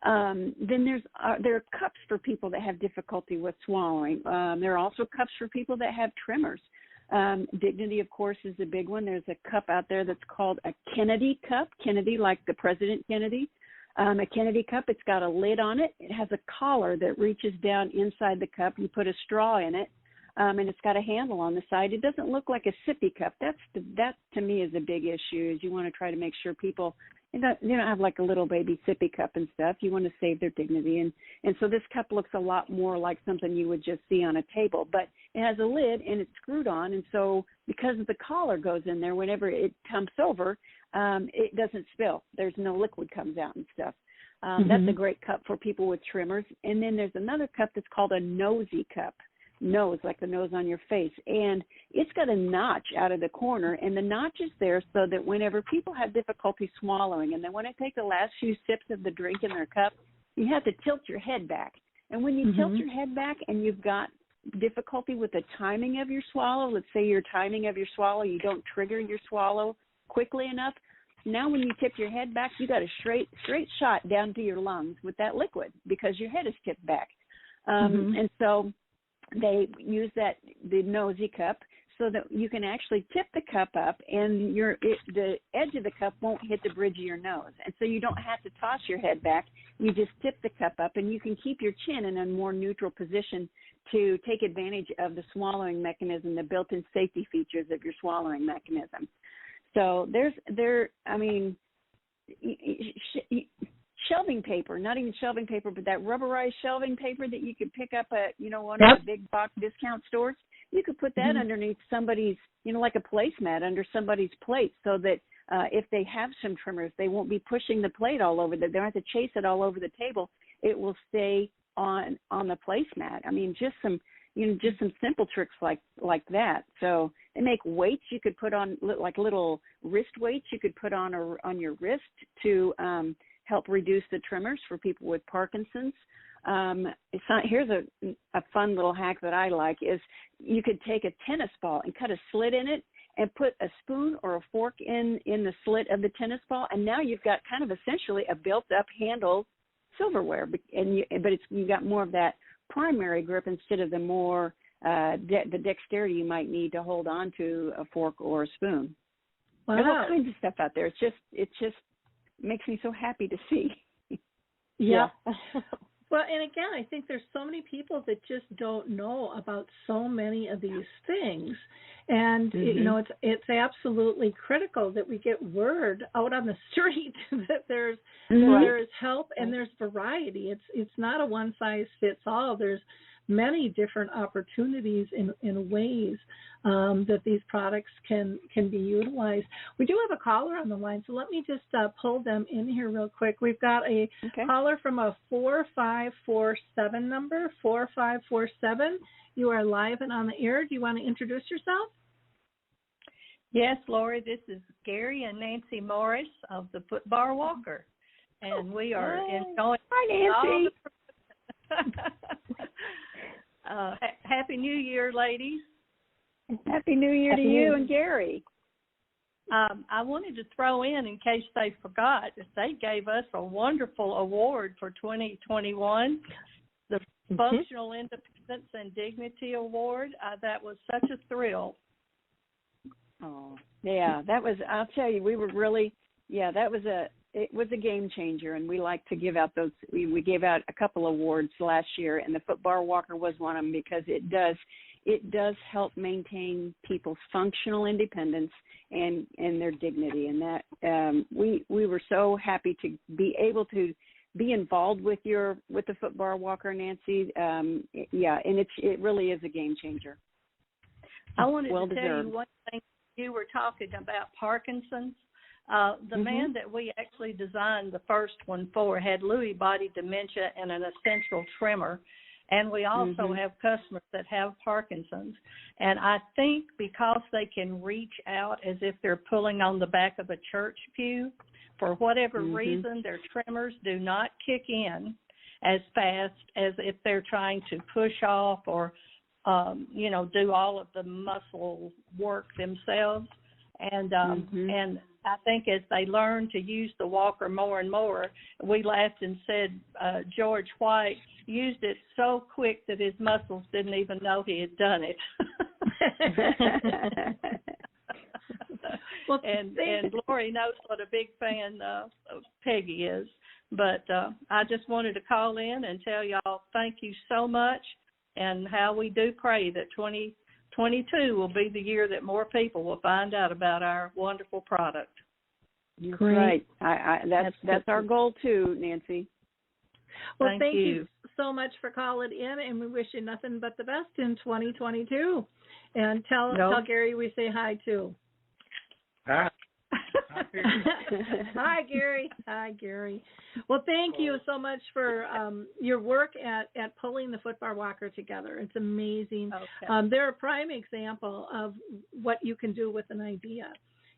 Then there are cups for people that have difficulty with swallowing. There are also cups for people that have tremors. Dignity, of course, is a big one. There's a cup out there that's called a Kennedy cup. Kennedy, like the President Kennedy. A Kennedy cup, it's got a lid on it. It has a collar that reaches down inside the cup. You put a straw in it, and it's got a handle on the side. It doesn't look like a sippy cup. That to me is a big issue. Is you want to try to make sure people you don't have like a little baby sippy cup and stuff. You want to save their dignity, and so this cup looks a lot more like something you would just see on a table. But it has a lid and it's screwed on, and so because the collar goes in there, whenever it dumps over, it doesn't spill. There's no liquid comes out and stuff. That's a great cup for people with tremors. And then there's another cup that's called a nosy cup. Nose, like the nose on your face. And it's got a notch out of the corner, and the notch is there so that whenever people have difficulty swallowing and they want to take the last few sips of the drink in their cup, you have to tilt your head back. And when you tilt your head back and you've got difficulty with the timing of your swallow, let's say your timing of your swallow, you don't trigger your swallow quickly enough, now when you tip your head back, you got a straight shot down to your lungs with that liquid because your head is tipped back. And so they use the nosy cup so that you can actually tip the cup up and the edge of the cup won't hit the bridge of your nose. And so you don't have to toss your head back. You just tip the cup up, and you can keep your chin in a more neutral position to take advantage of the swallowing mechanism, the built-in safety features of your swallowing mechanism. So shelving paper, not even shelving paper, but that rubberized shelving paper that you could pick up at, one of the big box discount stores. You could put that underneath somebody's, like a placemat under somebody's plate so that if they have some tremors, they won't be pushing the plate all over. They don't have to chase it all over the table. It will stay on the placemat. I mean, just some simple tricks like that. So they make weights you could put on, like little wrist weights you could put on your wrist to help reduce the tremors for people with Parkinson's. Here's a fun little hack that I like is you could take a tennis ball and cut a slit in it and put a spoon or a fork in the slit of the tennis ball, and now you've got kind of essentially a built-up handle silverware, but you got more of that primary grip instead of the more the dexterity you might need to hold on to a fork or a spoon. Wow. There's all kinds of stuff out there. It just makes me so happy to see. Yeah. Well, and again, I think there's so many people that just don't know about so many of these things. And, it's absolutely critical that we get word out on the street that there is help and there's variety. It's not a one-size-fits-all. There's many different opportunities in ways that these products can be utilized. We do have a caller on the line, so let me just pull them in here real quick. We've got a caller from a 4547 number, 4547. You are live and on the air. Do you want to introduce yourself? Yes, Lori, this is Gary and Nancy Morris of the Footbar Walker, and we are enjoying. Hi, Nancy. Happy New Year, ladies. Happy New Year to you and Gary. I wanted to throw in case they forgot, that they gave us a wonderful award for 2021, the Functional Independence and Dignity Award. That was such a thrill. Oh, yeah, that was, I'll tell you, we were really, it was a game changer, and we like to give out those. We gave out a couple awards last year, and the Footbar Walker was one of them because it does help maintain people's functional independence and their dignity, and that we were so happy to be able to be involved with the Footbar Walker, Nancy. And it really is a game changer. I wanted to tell you one thing. You were talking about Parkinson's. The man that we actually designed the first one for had Lewy body dementia and an essential tremor. And we also have customers that have Parkinson's. And I think because they can reach out as if they're pulling on the back of a church pew, for whatever reason, their tremors do not kick in as fast as if they're trying to push off or do all of the muscle work themselves. And and I think as they learn to use the walker more and more, we laughed and said George White used it so quick that his muscles didn't even know he had done it. Well, and Lori knows what a big fan of Peggy is. But I just wanted to call in and tell y'all thank you so much, and how we do pray that 2022 will be the year that more people will find out about our wonderful product. Great. Right. That's our goal too, Nancy. Well, thank you so much for calling in, and we wish you nothing but the best in 2022. And tell Gary we say hi too. Hi. Hi, Gary. Hi, Gary. Well, thank you so much for your work at pulling the footbar walker together. It's amazing. Okay. They're a prime example of what you can do with an idea.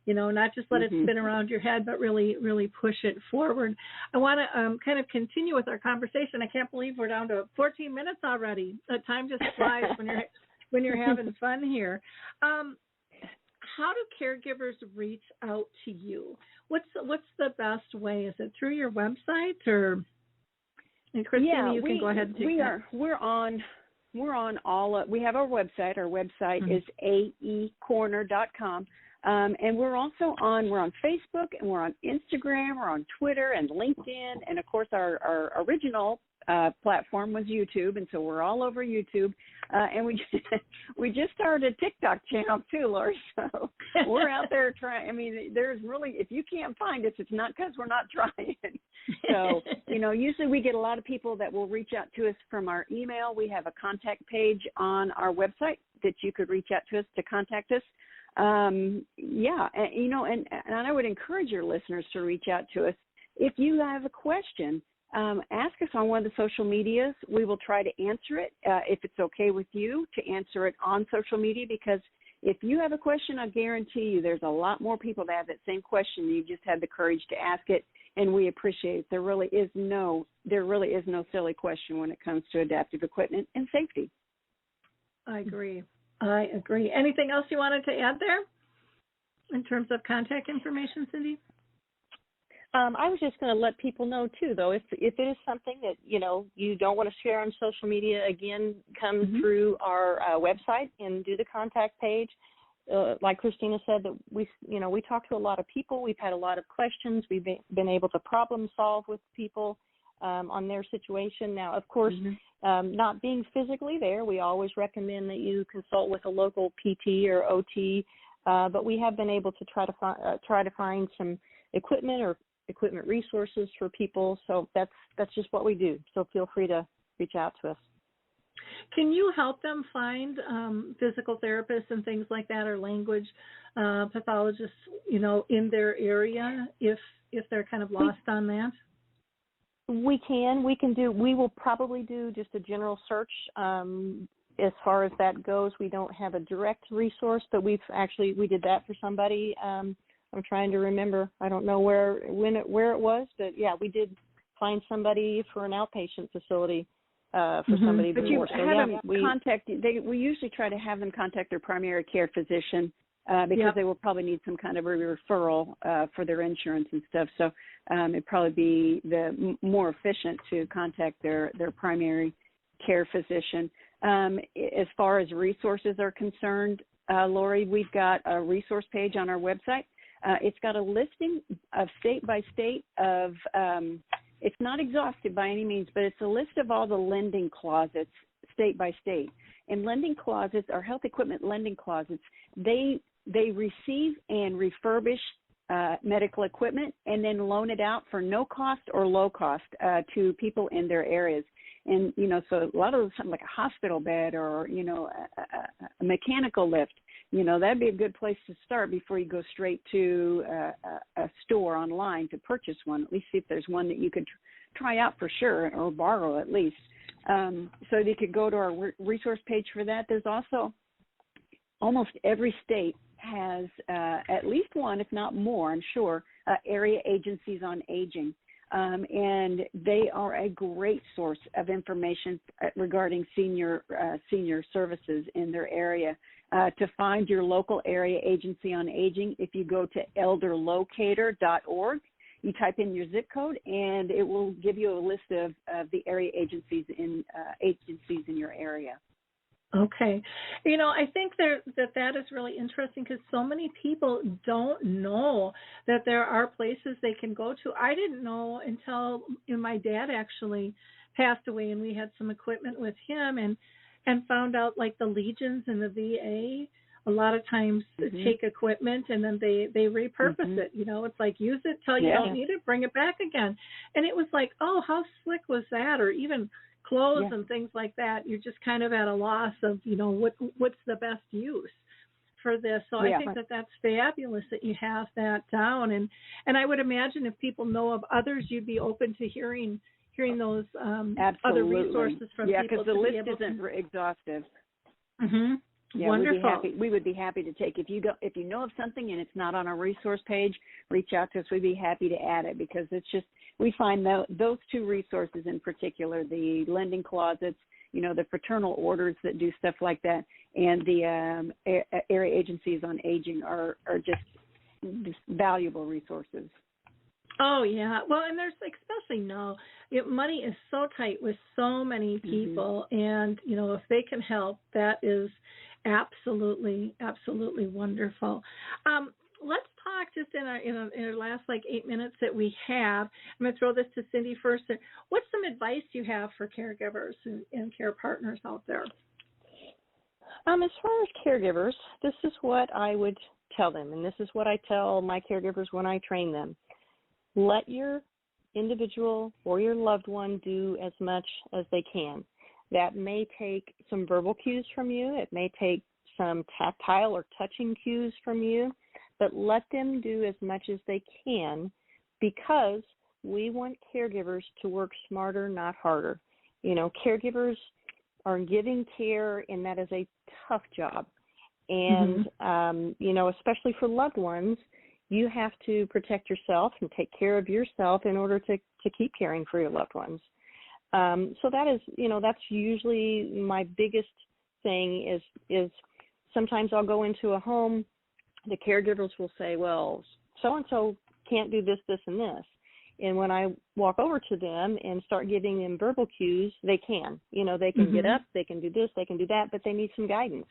Not just let it spin around your head, but really, really push it forward. I want to kind of continue with our conversation. I can't believe we're down to 14 minutes already. Time just flies when you're having fun here. How do caregivers reach out to you? What's the best way? Is it through your website, or? And Christina, you can go ahead and take that. We're on all. We have our website. Our website is AECorner.com. And we're also on Facebook, and we're on Instagram, we're on Twitter and LinkedIn, and of course our original platform was YouTube, and so we're all over YouTube. And we just started a TikTok channel too, Lori. So we're out there trying. I mean, there's really, if you can't find us, it's not because we're not trying. So usually we get a lot of people that will reach out to us from our email. We have a contact page on our website that you could reach out to us to contact us. And I would encourage your listeners to reach out to us. If you have a question, ask us on one of the social medias. We will try to answer it if it's okay with you to answer it on social media, because if you have a question, I guarantee you there's a lot more people that have that same question. You just had the courage to ask it, and we appreciate it. There really is no silly question when it comes to adaptive equipment and safety. I agree. Anything else you wanted to add there in terms of contact information, Cindy? I was just going to let people know too, though, if it is something that you don't want to share on social media, again, come through our website and do the contact page. Like Christina said, that we talk to a lot of people. We've had a lot of questions. We've been able to problem solve with people on their situation. Now, of course, not being physically there, we always recommend that you consult with a local PT or OT. But we have been able to try to find some equipment or equipment resources for people. So that's just what we do. So feel free to reach out to us. Can you help them find physical therapists and things like that, or language pathologists, in their area if they're kind of lost on that? We will probably do just a general search. As far as that goes, we don't have a direct resource, but we did that for somebody. I'm trying to remember. I don't know where it was, but yeah, we did find somebody for an outpatient facility for somebody. But you have them contact. We usually try to have them contact their primary care physician because they will probably need some kind of a referral for their insurance and stuff. So it'd probably be the more efficient to contact their primary care physician. As far as resources are concerned, Lori, we've got a resource page on our website. It's got a listing of state by state of, it's not exhaustive by any means, but it's a list of all the lending closets state by state. And lending closets are health equipment lending closets. They receive and refurbish medical equipment and then loan it out for no cost or low cost to people in their areas. And, so a lot of something like a hospital bed or, a mechanical lift, that'd be a good place to start before you go straight to a store online to purchase one. At least see if there's one that you could try out for sure, or borrow at least. So you could go to our resource page for that. There's also almost every state has at least one, if not more, I'm sure, area agencies on aging. and they are a great source of information regarding senior services in their area. To find your local area agency on aging, if you go to elderlocator.org, you type in your zip code, and it will give you a list of the area agencies in your area. Okay. I think that is really interesting because so many people don't know that there are places they can go to. I didn't know until my dad actually passed away, and we had some equipment with him and found out like the Legions and the VA a lot of times take equipment and then they repurpose it. It's like use it till you don't need it, bring it back again. And it was like, oh, how slick was that? Or even clothes and things like that. You're just kind of at a loss of, what's the best use for this. So I think that's fabulous that you have that down. And I would imagine if people know of others, you'd be open to hearing those other resources from people. Yeah, because the list isn't exhaustive. Mm-hmm. Yeah, wonderful. We would be happy to take if you know of something and it's not on our resource page, reach out to us. We'd be happy to add it because it's just we find those two resources in particular, the lending closets, the fraternal orders that do stuff like that, and the area agencies on aging are just valuable resources. Oh, yeah. Well, and there's especially now, money is so tight with so many people, and, if they can help, that is absolutely, absolutely wonderful. Let's talk just in our last 8 minutes that we have. I'm going to throw this to Cindy first. What's some advice you have for caregivers and care partners out there? As far as caregivers, this is what I would tell them, and this is what I tell my caregivers when I train them. Let your individual or your loved one do as much as they can. That may take some verbal cues from you. It may take some tactile or touching cues from you, but let them do as much as they can because we want caregivers to work smarter, not harder. Caregivers are giving care, and that is a tough job. And, especially for loved ones, you have to protect yourself and take care of yourself in order to keep caring for your loved ones. So that is, that's usually my biggest thing is sometimes I'll go into a home, the caregivers will say, well, so-and-so can't do this, this, and this. And when I walk over to them and start giving them verbal cues, they can. They can get up, they can do this, they can do that, but they need some guidance.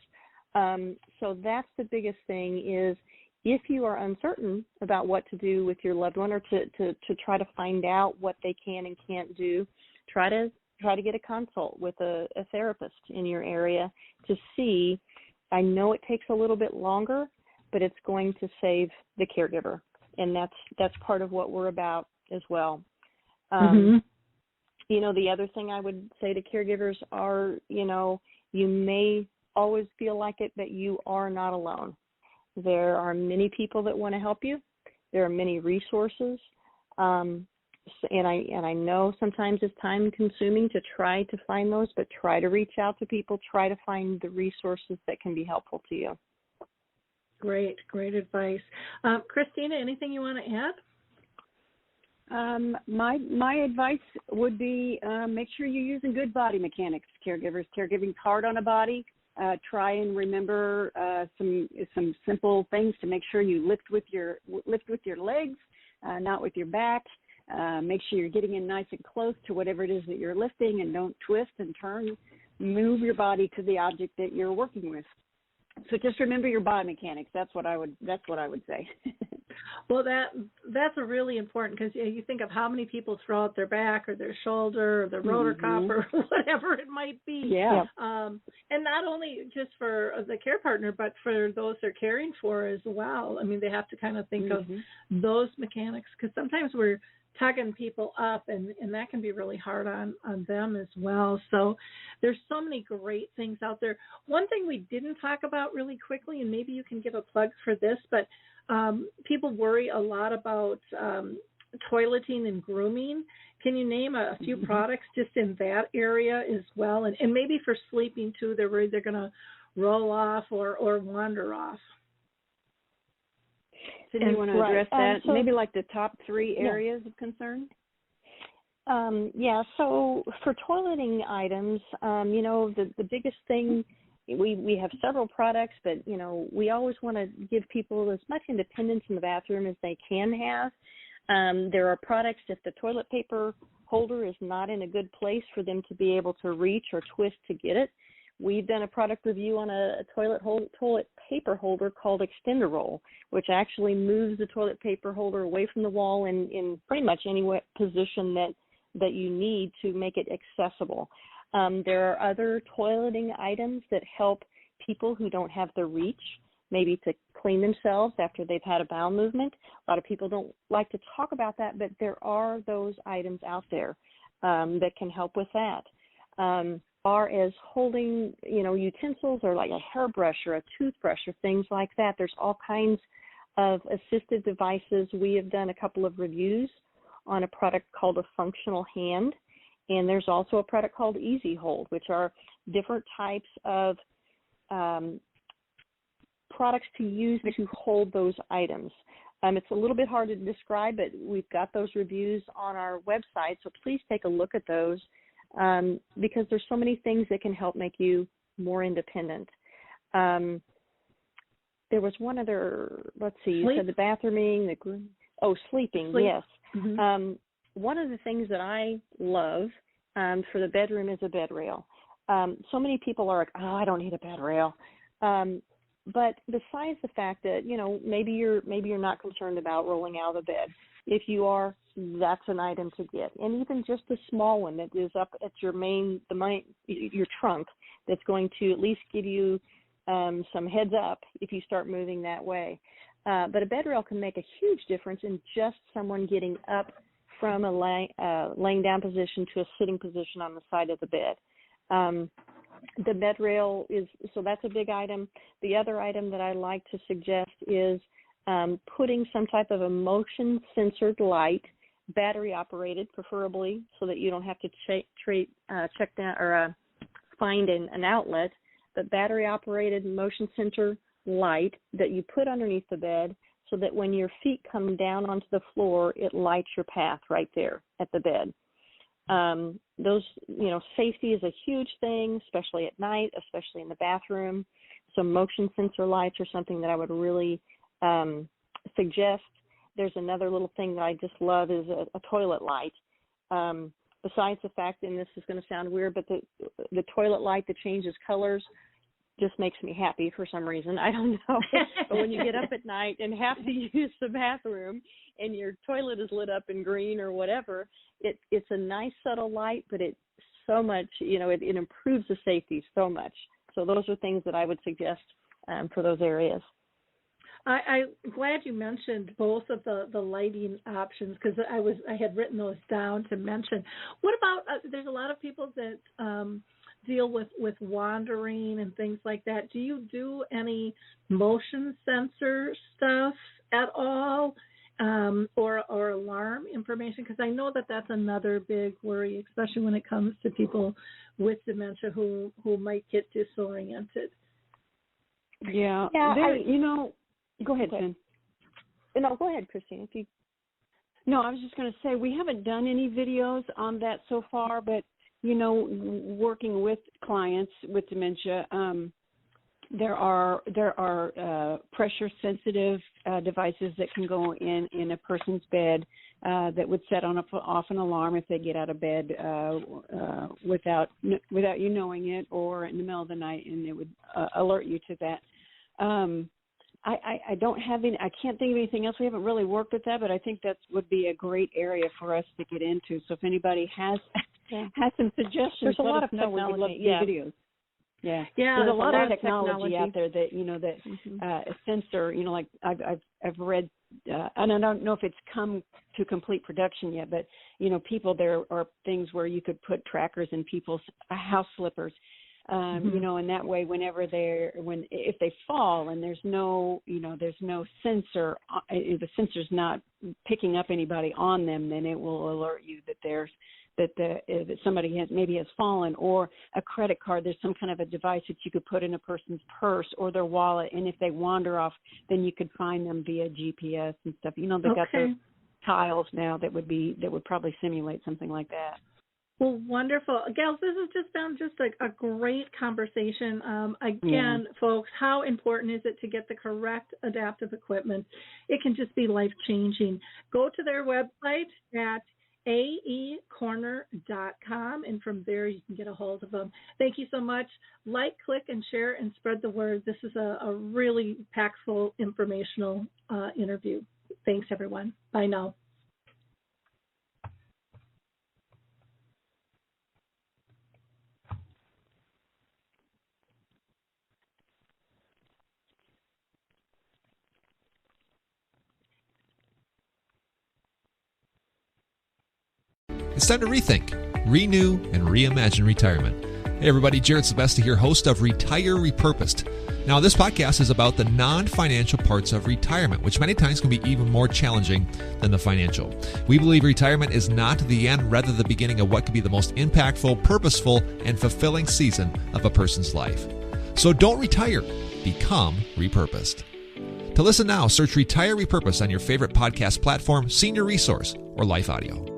So that's the biggest thing is, if you are uncertain about what to do with your loved one or to try to find out what they can and can't do, try to get a consult with a therapist in your area to see. I know it takes a little bit longer, but it's going to save the caregiver, and that's part of what we're about as well. The other thing I would say to caregivers are, you may always feel like it, but you are not alone. There are many people that want to help you. There are many resources, and I know sometimes it's time-consuming to try to find those, but try to reach out to people. Try to find the resources that can be helpful to you. Great advice. Christina, anything you want to add? My advice would be make sure you're using good body mechanics, caregivers. Caregiving's hard on a body. Try and remember some simple things to make sure you lift with your legs, not with your back. Make sure you're getting in nice and close to whatever it is that you're lifting, and don't twist and turn. Move your body to the object that you're working with. So just remember your body mechanics. That's what I would say. Well, that's a really important, because you think of how many people throw out their back or their shoulder or their rotor cuff or whatever it might be. Yeah. And not only just for the care partner, but for those they're caring for as well. I mean, they have to kind of think of those mechanics, because sometimes we're tugging people up, and that can be really hard on them as well. So there's so many great things out there. One thing we didn't talk about really quickly, and maybe you can give a plug for this, but people worry a lot about toileting and grooming. Can you name a few products just in that area as well? And maybe for sleeping too, they're worried they're going to roll off or wander off. So do you want to address that? Maybe like the top 3 areas of concern? Yeah, so for toileting items, the biggest thing, we have several products, but, we always want to give people as much independence in the bathroom as they can have. There are products, if the toilet paper holder is not in a good place for them to be able to reach or twist to get it, we've done a product review on a toilet paper holder called Extender Roll, which actually moves the toilet paper holder away from the wall in pretty much any position that you need to make it accessible. There are other toileting items that help people who don't have the reach, maybe to clean themselves after they've had a bowel movement. A lot of people don't like to talk about that, but there are those items out there that can help with that. Far as holding, utensils or like a hairbrush or a toothbrush or things like that, there's all kinds of assistive devices. We have done a couple of reviews on a product called a functional hand, and there's also a product called Easy Hold, which are different types of products to use to hold those items. It's a little bit hard to describe, but we've got those reviews on our website, so please take a look at those because there's so many things that can help make you more independent. There was one other, let's see, you said the bathrooming, sleeping, yes. Mm-hmm. One of the things that I love for the bedroom is a bed rail. So many people are like, I don't need a bed rail. But besides the fact that, maybe you're not concerned about rolling out of the bed. If you are, that's an item to get. And even just a small one that is up at your your trunk, that's going to at least give you some heads up if you start moving that way. But a bed rail can make a huge difference in just someone getting up from a laying down position to a sitting position on the side of the bed. The bed rail so that's a big item. The other item that I like to suggest is putting some type of a motion censored light, battery operated preferably, so that you don't have to check down or find an outlet, but battery operated motion sensor light that you put underneath the bed so that when your feet come down onto the floor, it lights your path right there at the bed. Safety is a huge thing, especially at night, especially in the bathroom. So motion sensor lights are something that I would really suggest. There's another little thing that I just love is a toilet light. Besides the fact, and this is going to sound weird, but the toilet light that changes colors just makes me happy for some reason. I don't know. But when you get up at night and have to use the bathroom and your toilet is lit up in green or whatever, it's a nice subtle light, but it's so much, it improves the safety so much. So those are things that I would suggest for those areas. I'm glad you mentioned both of the lighting options because I had written those down to mention. What about there's a lot of people that deal with wandering and things like that. Do you do any motion sensor stuff at all or alarm information? Because I know that's another big worry, especially when it comes to people with dementia who might get disoriented. Yeah. Go ahead, Jen. No, go ahead, Christine. No, I was just going to say we haven't done any videos on that so far, but working with clients with dementia, there are pressure sensitive devices that can go in a person's bed that would set off an alarm if they get out of bed without you knowing it, or in the middle of the night, and it would alert you to that. I don't have any. I can't think of anything else. We haven't really worked with that, but I think that would be a great area for us to get into. So if anybody has some suggestions, there's a lot of technology. We would love to see videos. Yeah. There's a lot of technology out there that a sensor. Like I've read, and I don't know if it's come to complete production yet, but there are things where you could put trackers in people's house slippers. And that way, if they fall and there's no sensor, the sensor's not picking up anybody on them, then it will alert you that somebody has fallen, or a credit card. There's some kind of a device that you could put in a person's purse or their wallet, and if they wander off, then you could find them via GPS and stuff. They got tiles now that would probably simulate something like that. Well, wonderful. Gals, this has just been a great conversation. Again, folks, how important is it to get the correct adaptive equipment? It can just be life-changing. Go to their website at AECorner.com, and from there you can get a hold of them. Thank you so much. Like, click, and share, and spread the word. This is a really impactful, informational interview. Thanks, everyone. Bye now. It's time to rethink, renew, and reimagine retirement. Hey everybody, Jared Sebesta here, host of Retire Repurposed. Now this podcast is about the non-financial parts of retirement, which many times can be even more challenging than the financial. We believe retirement is not the end, rather the beginning of what could be the most impactful, purposeful, and fulfilling season of a person's life. So don't retire, become repurposed. To listen now, search Retire Repurposed on your favorite podcast platform, Senior Resource, or Life Audio.